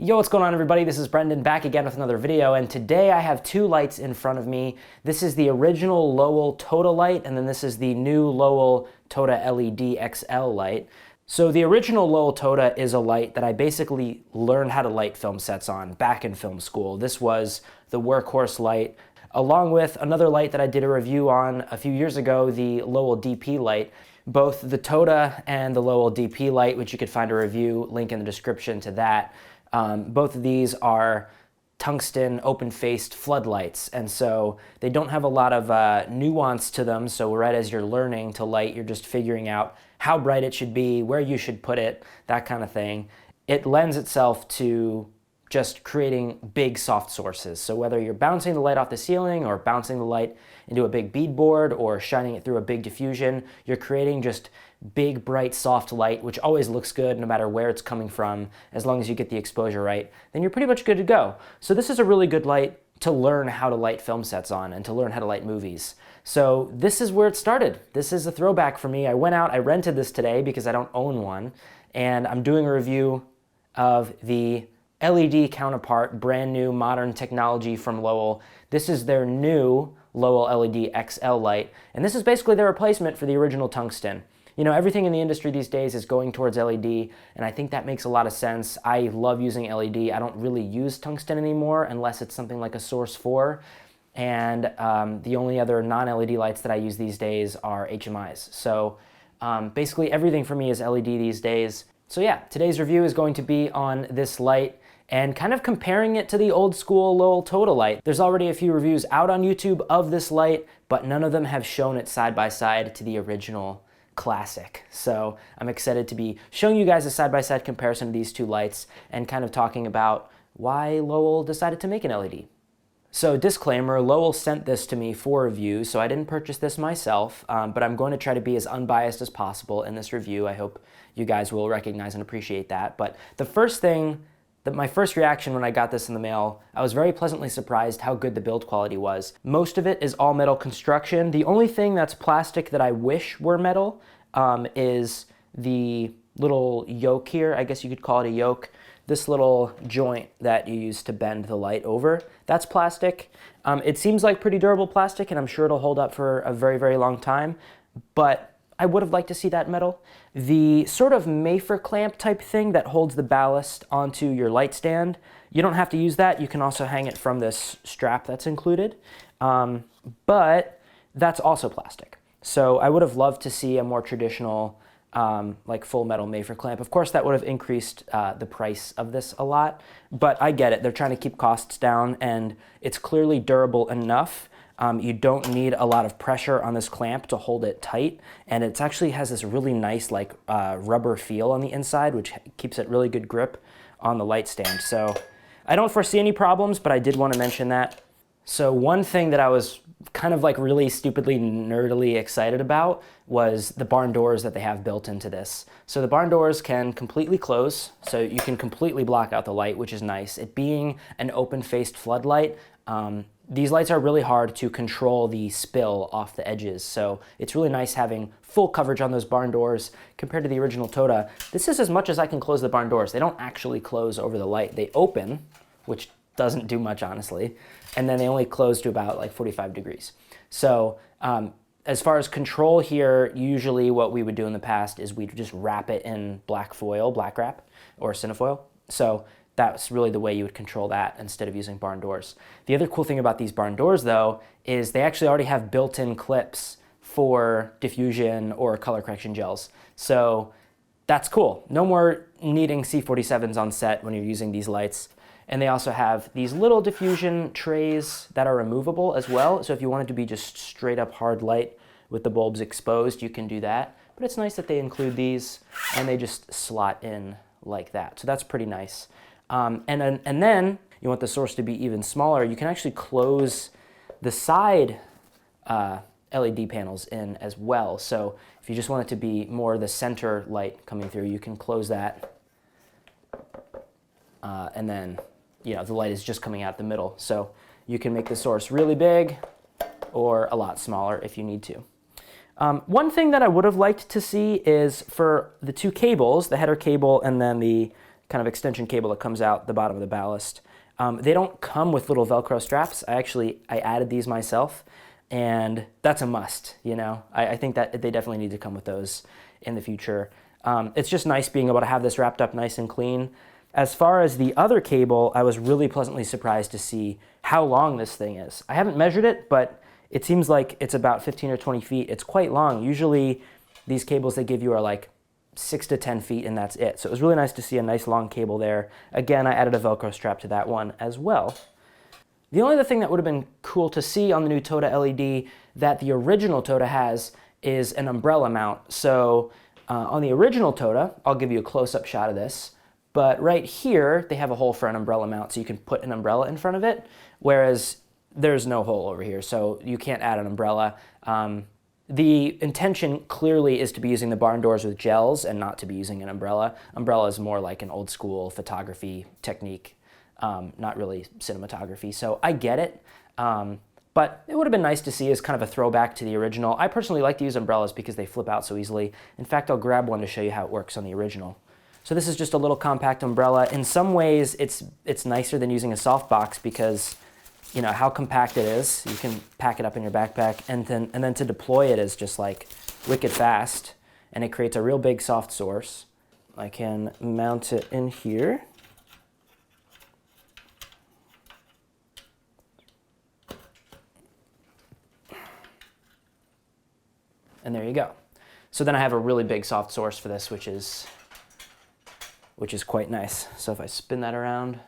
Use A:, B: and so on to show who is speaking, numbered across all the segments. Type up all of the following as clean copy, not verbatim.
A: Yo, what's going on everybody? This is Brendan back again with another video, and today I have two lights in front of me. This is the original Lowel Tota light, and then this is the new Lowel Tota LED XL light. So the original Lowel Tota is a light that I basically learned how to light film sets on back in film school. This was the workhorse light, along with another light that I did a review on a few years ago, the Lowel DP light. Both the Tota and the Lowel DP light, which you could find a review, link in the description to that. Both of these are tungsten open-faced floodlights, and so they don't have a lot of nuance to them. So right as you're learning to light, you're just figuring out how bright it should be, where you should put it, that kind of thing. It lends itself to just creating big soft sources. So whether you're bouncing the light off the ceiling or bouncing the light into a big beadboard or shining it through a big diffusion, you're creating just big, bright, soft light, which always looks good no matter where it's coming from. As long as you get the exposure right, then you're pretty much good to go. So this is a really good light to learn how to light film sets on and to learn how to light movies. So this is where it started. This is a throwback for me. I went out, I rented this today because I don't own one, and I'm doing a review of the LED counterpart, brand new modern technology from Lowel. This is their new Lowel LED XL light, and this is basically their replacement for the original tungsten. You know, everything in the industry these days is going towards LED, and I think that makes a lot of sense. I love using LED. I don't really use tungsten anymore unless it's something like a Source 4, and the only other non-LED lights that I use these days are HMIs. So basically everything for me is LED these days. So yeah, today's review is going to be on this light and kind of comparing it to the old school Lowel Tota light. There's already a few reviews out on YouTube of this light, but none of them have shown it side by side to the original classic. So I'm excited to be showing you guys a side-by-side comparison of these two lights and kind of talking about why Lowel decided to make an LED. So disclaimer, Lowel sent this to me for review, so I didn't purchase this myself, but I'm going to try to be as unbiased as possible in this review. I hope you guys will recognize and appreciate that. But the first thing, my first reaction when I got this in the mail, I was very pleasantly surprised how good the build quality was. Most of it is all metal construction. The only thing that's plastic that I wish were metal is the little yoke here. I guess you could call it a yoke. This little joint that you use to bend the light over, that's plastic. It seems like pretty durable plastic, and I'm sure it'll hold up for a very, very long time, but I would have liked to see that metal. The sort of Mayfer clamp type thing that holds the ballast onto your light stand, you don't have to use that. You can also hang it from this strap that's included, but that's also plastic. So I would have loved to see a more traditional like full metal Mayfer clamp. Of course, that would have increased the price of this a lot, but I get it. They're trying to keep costs down, and it's clearly durable enough. You don't need a lot of pressure on this clamp to hold it tight, and it actually has this really nice like rubber feel on the inside, which keeps it really good grip on the light stand. So I don't foresee any problems, but I did want to mention that. So one thing that I was kind of like really stupidly nerdily excited about was the barn doors that they have built into this. So the barn doors can completely close, so you can completely block out the light, which is nice. It being an open-faced floodlight, these lights are really hard to control the spill off the edges, so it's really nice having full coverage on those barn doors compared to the original Tota. This is as much as I can close the barn doors. They don't actually close over the light. They open, which doesn't do much honestly, and then they only close to about like 45 degrees. So as far as control here, usually what we would do in the past is we'd just wrap it in black foil, black wrap, or cinefoil. So that's really the way you would control that instead of using barn doors. The other cool thing about these barn doors though is they actually already have built-in clips for diffusion or color correction gels. So that's cool. No more needing C47s on set when you're using these lights. And they also have these little diffusion trays that are removable as well. So if you wanted to be just straight up hard light with the bulbs exposed, you can do that. But it's nice that they include these and they just slot in like that. So that's pretty nice. And then you want the source to be even smaller. You can actually close the side LED panels in as well. So if you just want it to be more the center light coming through, you can close that. And then, you know, the light is just coming out the middle. So you can make the source really big or a lot smaller if you need to. One thing that I would have liked to see is for the two cables, the header cable and then the kind of extension cable that comes out the bottom of the ballast. They don't come with little Velcro straps. I added these myself, and that's a must, you know. I think that they definitely need to come with those in the future. It's just nice being able to have this wrapped up nice and clean. As far as the other cable, I was really pleasantly surprised to see how long this thing is. I haven't measured it, but it seems like it's about 15 or 20 feet. It's quite long. Usually these cables they give you are like 6 to 10 feet and that's it. So it was really nice to see a nice long cable there. Again, I added a Velcro strap to that one as well. The only other thing that would have been cool to see on the new Tota LED that the original Tota has is an umbrella mount. So on the original Tota, I'll give you a close-up shot of this, but right here they have a hole for an umbrella mount so you can put an umbrella in front of it, whereas there's no hole over here, so you can't add an umbrella. The intention clearly is to be using the barn doors with gels and not to be using an umbrella. Umbrella is more like an old school photography technique, not really cinematography, so I get it. But it would have been nice to see as kind of a throwback to the original. I personally like to use umbrellas because they flip out so easily. In fact, I'll grab one to show you how it works on the original. So this is just a little compact umbrella. In some ways, it's nicer than using a softbox because you know how compact it is. You can pack it up in your backpack, and then to deploy it is just like wicked fast, and it creates a real big soft source. I can mount it in here. And there you go. So then I have a really big soft source for this, which is quite nice. So if I spin that around,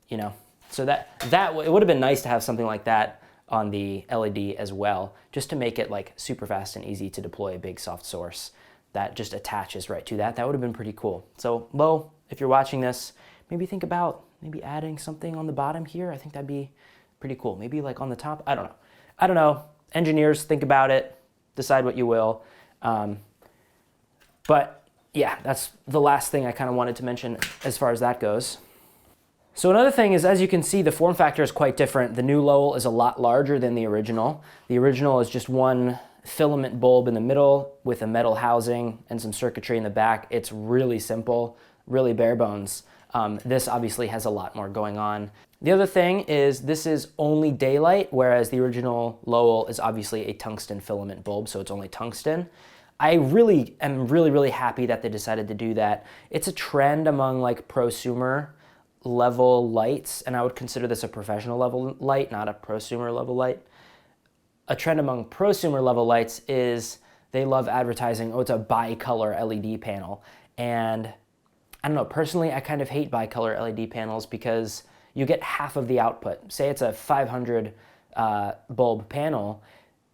A: you know, so that it would have been nice to have something like that on the LED as well, just to make it like super fast and easy to deploy a big soft source that just attaches right to that. That would have been pretty cool. So Low, if you're watching this, maybe think about maybe adding something on the bottom here. I think that'd be pretty cool. Maybe like on the top. I don't know. Engineers, think about it. Decide what you will. But yeah, that's the last thing I kind of wanted to mention as far as that goes. So another thing is, as you can see, the form factor is quite different. The new Lowel is a lot larger than the original. The original is just one filament bulb in the middle with a metal housing and some circuitry in the back. It's really simple, really bare bones. This obviously has a lot more going on. The other thing is this is only daylight, whereas the original Lowel is obviously a tungsten filament bulb, so it's only tungsten. I really am really happy that they decided to do that. It's a trend among like prosumer level lights, and I would consider this a professional level light, not a prosumer level light. A trend among prosumer level lights is they love advertising, oh, it's a bicolor LED panel. And I don't know, personally, I kind of hate bicolor LED panels because you get half of the output. Say it's a 500 bulb panel,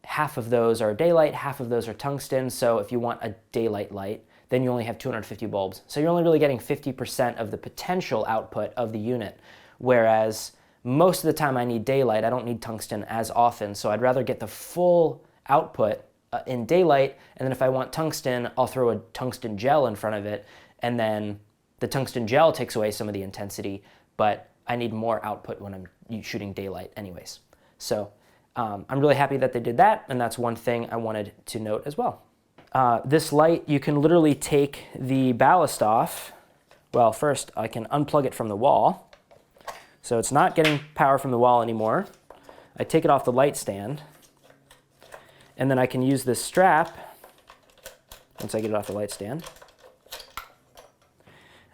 A: half of those are daylight, half of those are tungsten. So if you want a daylight light, then you only have 250 bulbs. So you're only really getting 50% of the potential output of the unit. Whereas most of the time I need daylight, I don't need tungsten as often. So I'd rather get the full output in daylight, and then if I want tungsten, I'll throw a tungsten gel in front of it, and then the tungsten gel takes away some of the intensity, but I need more output when I'm shooting daylight anyways. So I'm really happy that they did that, and that's one thing I wanted to note as well. This light, you can literally take the ballast off. Well, first I can unplug it from the wall. So it's not getting power from the wall anymore. I take it off the light stand, and then I can use this strap once I get it off the light stand.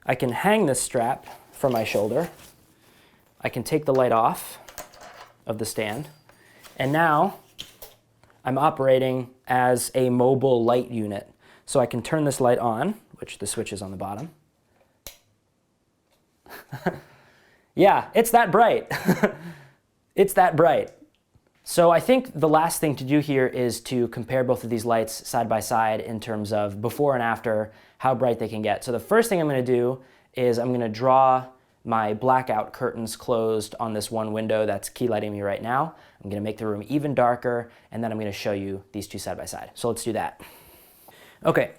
A: I can hang this strap from my shoulder. I can take the light off of the stand, and now I'm operating as a mobile light unit. So I can turn this light on, which the switch is on the bottom. Yeah, it's that bright. It's that bright. So I think the last thing to do here is to compare both of these lights side by side in terms of before and after, how bright they can get. So the first thing I'm going to do is I'm going to draw my blackout curtains closed on this one window that's key lighting me right now. I'm going to make the room even darker, and then I'm going to show you these two side by side. So let's do that. Okay,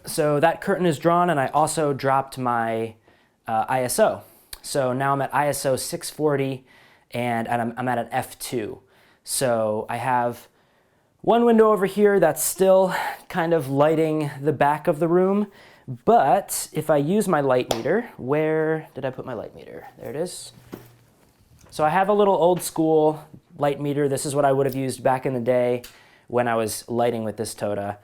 A: so that curtain is drawn, and I also dropped my ISO. So now I'm at ISO 640, and I'm at an f2. So I have one window over here that's still kind of lighting the back of the room, But if I use my light meter, where did I put my light meter? There it is. So I have a little old school light meter. This is what I would have used back in the day when I was lighting with this Tota.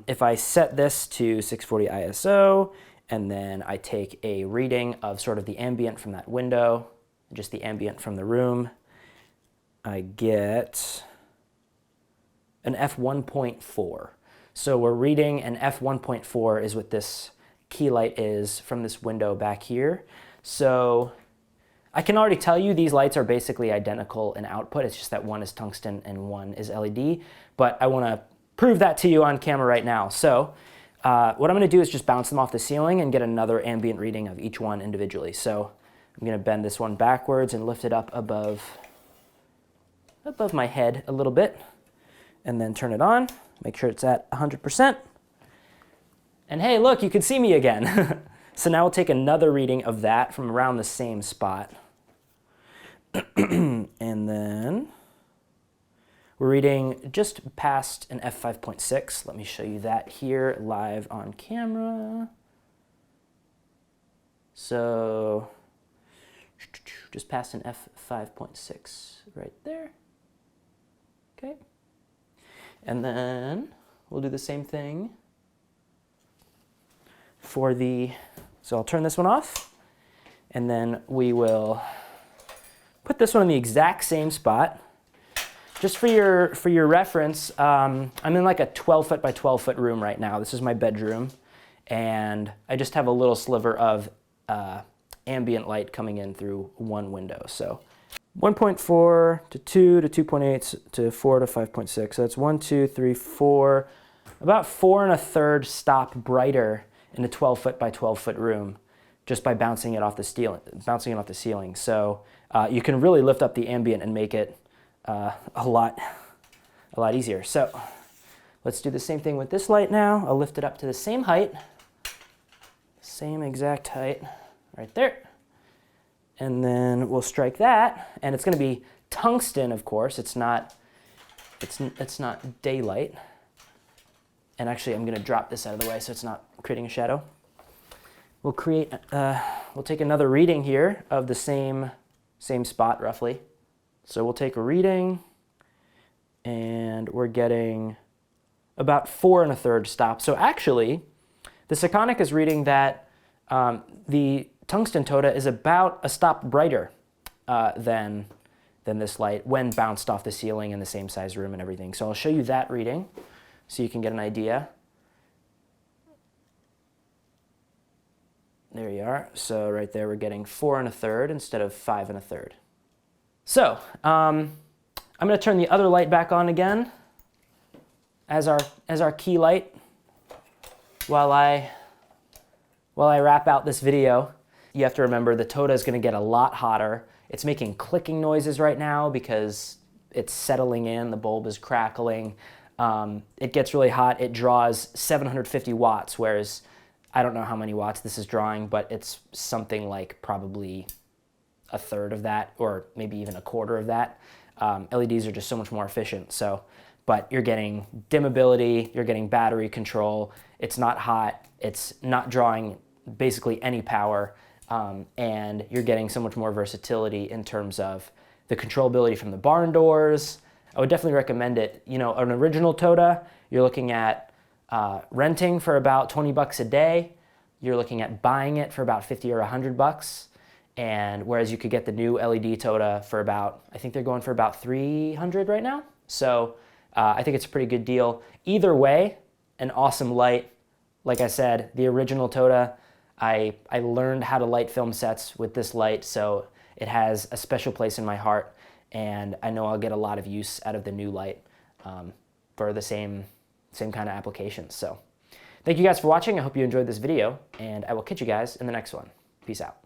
A: If I set this to 640 ISO, and then I take a reading of sort of the ambient from that window, just the ambient from the room, I get an f1.4. So we're reading an f1.4 is what this key light is from this window back here. So I can already tell you these lights are basically identical in output. It's just that one is tungsten and one is LED. But I want to prove that to you on camera right now. So what I'm going to do is just bounce them off the ceiling and get another ambient reading of each one individually. So I'm going to bend this one backwards and lift it up above my head a little bit, and then turn it on. Make sure it's at 100%. And hey, look, you can see me again. So now we'll take another reading of that from around the same spot. And then we're reading just past an f5.6. Let me show you that here live on camera. So just past an f5.6 right there. Okay. And then we'll do the same thing for the, so I'll turn this one off, and then we will put this one in the exact same spot. Just for your reference, I'm in like a 12 foot by 12 foot room right now. This is my bedroom, and I just have a little sliver of ambient light coming in through one window. So 1.4 to 2 to 2.8 to 4 to 5.6. So that's 1, 2, 3, 4, about 4 1/3 stop brighter in a 12 foot by 12 foot room just by bouncing it off the ceiling. So you can really lift up the ambient and make it a lot easier. So let's do the same thing with this light now. I'll lift it up to the same height, same exact height right there. And then we'll strike that, and it's going to be tungsten, of course. It's not daylight. And actually, I'm going to drop this out of the way so it's not creating a shadow. We'll take another reading here of the same spot roughly. So we'll take a reading, and we're getting about 4 1/3 stop. So actually, the Sekonic is reading that the tungsten Tota is about a stop brighter than this light when bounced off the ceiling in the same size room and everything. So I'll show you that reading so you can get an idea. There you are. So right there we're getting 4 1/3 instead of 5 1/3. So I'm going to turn the other light back on again as our key light while I wrap out this video. You have to remember the Tota is going to get a lot hotter. It's making clicking noises right now because it's settling in, the bulb is crackling. It gets really hot. It draws 750 watts, whereas I don't know how many watts this is drawing, but it's something like probably 1/3 of that, or maybe even 1/4 of that. LEDs are just so much more efficient. So, but you're getting dimmability, you're getting battery control. It's not hot. It's not drawing basically any power. And you're getting so much more versatility in terms of the controllability from the barn doors. I would definitely recommend it. You know, an original Tota, you're looking at renting for about 20 bucks a day. You're looking at buying it for about 50 or 100 bucks. And whereas you could get the new LED Tota for about, I think they're going for about 300 right now. So I think it's a pretty good deal. Either way, an awesome light. Like I said, the original Tota, I learned how to light film sets with this light, so it has a special place in my heart, and I know I'll get a lot of use out of the new light for the same kind of applications. So thank you guys for watching. I hope you enjoyed this video, and I will catch you guys in the next one. Peace out.